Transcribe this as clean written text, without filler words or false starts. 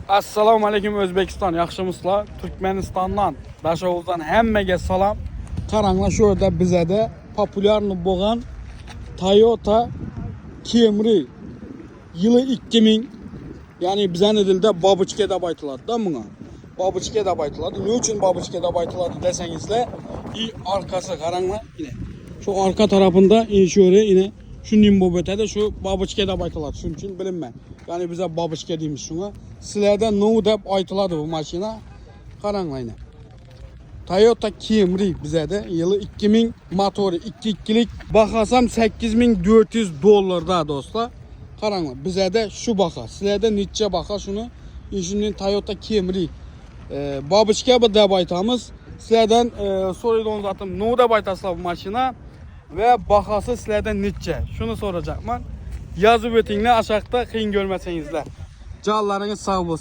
Assalamu alaykum Özbekistan, yaxshimisilar? Turkmenistandan, Daşovuzdan hammaga salom. Qaranglar, shu yerda bizada populyarni bo'lgan Toyota Camry yılı 2000, yani bizning dilda babuchka deb aytiladi-da bunga. Babuchka deb aytiladi. Ne uchun babuchka deb aytiladi desangizlar, arkası qaranglar, yine şu arka tarafında şöyle yine şu nimbo ötede şu babuchka deb aytiladi. Shuning uchun bilinmay. Yani bize babuchka deymiz şuna. Sizlarda no deb aytiladi bu mashina. Qaranglar yine. Toyota Camry bizada yılı 2000 motori 2.2'lik, bakasam $8400 dostlar. Qaranglar, bizada şu baqa. Sizlarda necha baqa shuni? Shundan Toyota Camry babuchka deb aytamiz. Sizlardan so'raydigan zatim no deb aytasizlar bu mashina ve bahası sizlerden necha? Şunu soracakman. Yazıp ötinglar aşağıda, qiyin görmesengizler. Canlarınız sağ olsun.